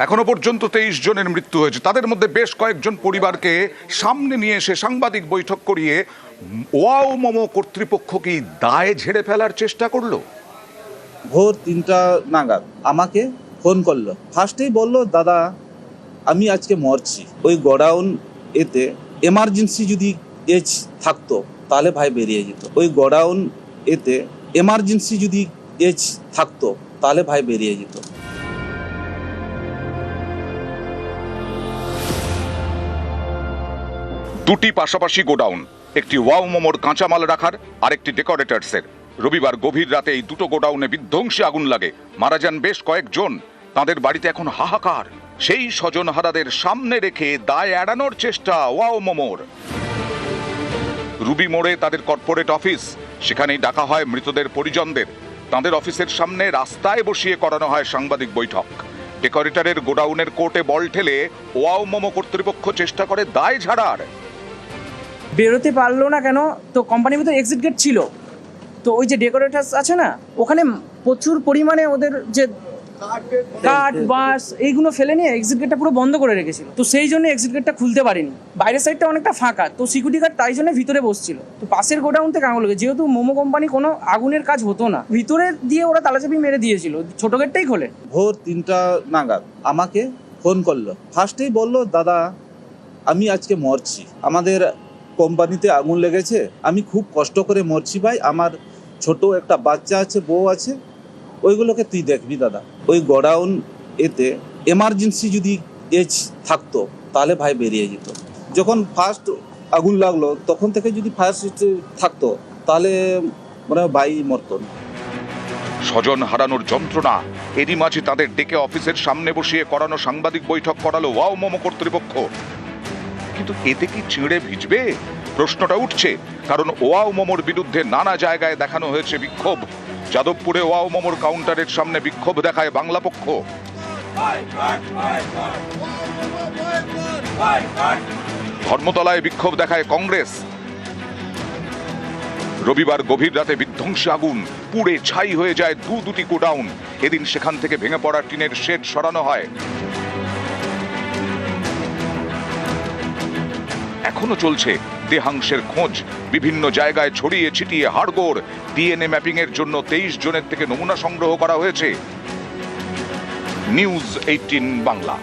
এখনো পর্যন্ত 23 জনের মৃত্যু হয়েছে, তাদের মধ্যে বেশ কয়েকজন পরিবারকে সামনে নিয়ে এসে সাংবাদিক বৈঠক করিয়ে ওয়াও মোমো কর্তৃপক্ষ কি দায় ঝেড়ে ফেলার চেষ্টা করলো। ভোর 3টা নাগাদ আমাকে ফোন করলো। ফার্স্টেই বললো, দাদা আমি আজকে মরছি। ওই গোডাউন এতে এমার্জেন্সি যদি এজ থাকতো তাহলে ভাই বেরিয়ে যেত। ওই গোডাউন এতে এমার্জেন্সি যদি এজ থাকতো তাহলে ভাই বেরিয়ে যেত। দুটি পাশাপাশি গোডাউন, একটি ওয়াও মোমোর কাঁচামাল রাখার আর একটি ডেকোরেটার্সের। রবিবার গভীর রাতে এই দুটো গোডাউনে বিধ্বংসী আগুন লাগে, মারা যান বেশ কয়েকজন। তাদের বাড়িতে এখন হাহাকার। সেই স্বজনহারাদের সামনে রেখে দায় এড়ানোর চেষ্টা ওয়াও মোমোর। রুবি মোড়ে তাদের কর্পোরেট অফিস, সেখানেই ডাকা হয় মৃতদের পরিজনদের। তাদের অফিসের সামনে রাস্তায় বসিয়ে করানো হয় সাংবাদিক বৈঠক। ডেকোরেটরের গোডাউনের কোর্টে বল ঠেলে ওয়াও মোমো কর্তৃপক্ষ চেষ্টা করে দায় ঝাড়ার। বেরোতে পারলো না কেন? তো কোম্পানির ভিতরে এক্সিট গেট ছিল, তো ওই যে ডেকোরেটার্স আছে না, ওখানে প্রচুর পরিমাণে ওদের যে কাঠ বাঁশ এইগুলো ফেলে নিয়ে এক্সিট গেটটা পুরো বন্ধ করে রেখেছিল। তো সেই জন্য এক্সিট গেটটা খুলতে পারিনি। বাইরের সাইডটা অনেকটা ফাঁকা, তো সিকিউরিটি গার্ড তাই জন্য ভিতরে বসছিল। তো পাশের গোডাউন থেকে আগুন লেগে, যেহেতু মোমো কোম্পানি কোনো আগুনের কাজ হতো না, ভিতরে দিয়ে ওরা তালাচাবি মেরে দিয়েছিল, ছোট গেটটাই খোলে। ভোর 3টা নাগাদ আমাকে ফোন করলো। ফার্স্টেই বললো, দাদা আমি আজকে মরছি, আমাদের কোম্পানিতে আগুন লেগেছে, আমি খুব কষ্ট করে মরছি ভাই, আমার ছোট একটা বাচ্চা আছে, বউ আছে, ওইগুলোকে তুই দেখবি দাদা। ওই গোডাউন এতে এমার্জেন্সি যদি এজ থাকতো তাহলে ভাই বেরিয়ে যেত। যখন ফার্স্ট আগুন লাগলো তখন থেকে যদি ফায়ার সিস্টেম থাকতো তাহলে মানে ভাই মরতো না। স্বজন হারানোর যন্ত্রণা, এরই মাঝে তাদের ডেকে অফিসের সামনে বসিয়ে করানো সাংবাদিক বৈঠক করালো ওয়াও মোমো কর্তৃপক্ষ। কিন্তু এতে কি চিঁড়ে ভিজবে? প্রশ্নটা উঠছে, কারণ ওয়াও মোমোর বিরুদ্ধে নানা জায়গায় দেখানো হয়েছে বিক্ষোভ। যাদবপুরে ওয়াও মোমোর কাউন্টারের সামনে বিক্ষোভ দেখায় বাংলা পক্ষ। ধর্মতলায় বিক্ষোভ দেখায় কংগ্রেস। রবিবার গভীর রাতে বিধ্বংসী আগুন, পুড়ে ছাই হয়ে যায় দুটি গোডাউন। এদিন সেখান থেকে ভেঙে পড়া টিনের শেড সরানো হয়। এখনো চলছে দেহাংশের খোঁজ, বিভিন্ন জায়গায় ছড়িয়ে ছিটিয়ে হাড়গোড়। ডিএনএ ম্যাপিং এর জন্য 23 জনের থেকে নমুনা সংগ্রহ করা হয়েছে। নিউজ 18 বাংলা।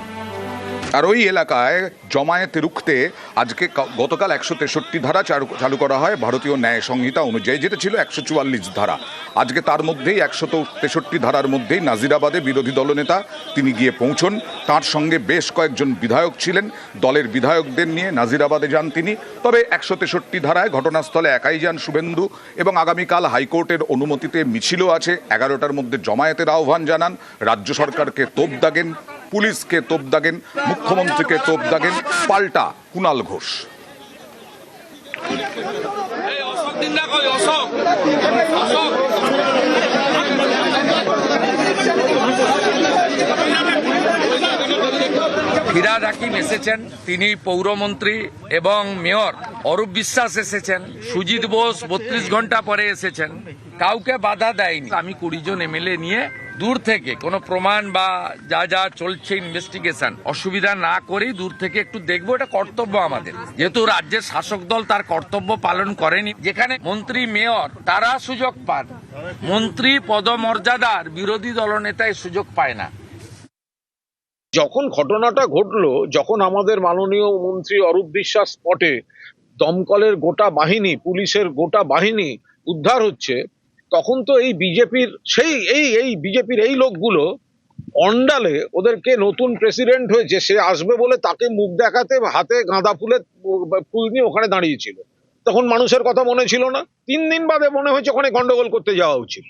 আর ওই এলাকায় জমায়েত রুখতে আজকে গতকাল 163 ধারা চালু করা হয় ভারতীয় ন্যায় সংহিতা অনুযায়ী, যেটা ছিল 144 ধারা। আজকে তার মধ্যেই 163 ধারার মধ্যেই নাজিরাবাদে বিরোধী দলনেতা তিনি গিয়ে পৌঁছন। তার সঙ্গে বেশ কয়েকজন বিধায়ক ছিলেন, দলের বিধায়কদের নিয়ে নাজিরাবাদে যান তিনি। তবে 163 ধারায় ঘটনাস্থলে একাই যান শুভেন্দু, এবং আগামীকাল হাইকোর্টের অনুমতিতে মিছিলও আছে। 11টার মধ্যে জমায়েতের আহ্বান জানান। রাজ্য সরকারকে তোপ দাগেন, পুলিশকে তোপ দাগেন, মুখ্যমন্ত্রীকে তোপ দাগেন পাল্টা কুণাল ঘোষ। ফিরাদ হাকিম এসেছেন, তিনি পৌরমন্ত্রী, এবং মেয়র অরূপ বিশ্বাস এসেছেন, সুজিত বোস 32 ঘন্টা পরে এসেছেন। কাউকে বাধা দেয়নি। আমি 20 জন এমএলএ নিয়ে দূর থেকে কোনো প্রমাণ বা যা যা চলছে ইনভেস্টিগেশন অসুবিধা না করেই দূর থেকে একটু দেখবো, এটা কর্তব্য আমাদের। যেহেতু রাজ্যের শাসক দল তার কর্তব্য পালন করেনি, যেখানে মন্ত্রী মেয়র তারা সুযোগ পান, মন্ত্রী পদমর্যাদার বিরোধী দলনেতা এই সুযোগ পায় না। যখন ঘটনাটা ঘটলো, যখন আমাদের মাননীয় মন্ত্রী অরূপ বিশ্বাস স্পটে, দমকলের গোটা বাহিনী, পুলিশের গোটা বাহিনী উদ্ধার হচ্ছে, তখন তো এই বিজেপির বিজেপির এই লোকগুলো অন্ডালে ওদেরকে নতুন প্রেসিডেন্ট হয়েছে সে আসবে বলে তাকে মুখ দেখাতে হাতে গাঁদা ফুল নিয়ে ওখানে দাঁড়িয়েছিল। তখন মানুষের কথা মনে ছিল না। 3 দিন বাদে মনে হয়েছে ওখানে গন্ডগোল করতে যাওয়া উচিত।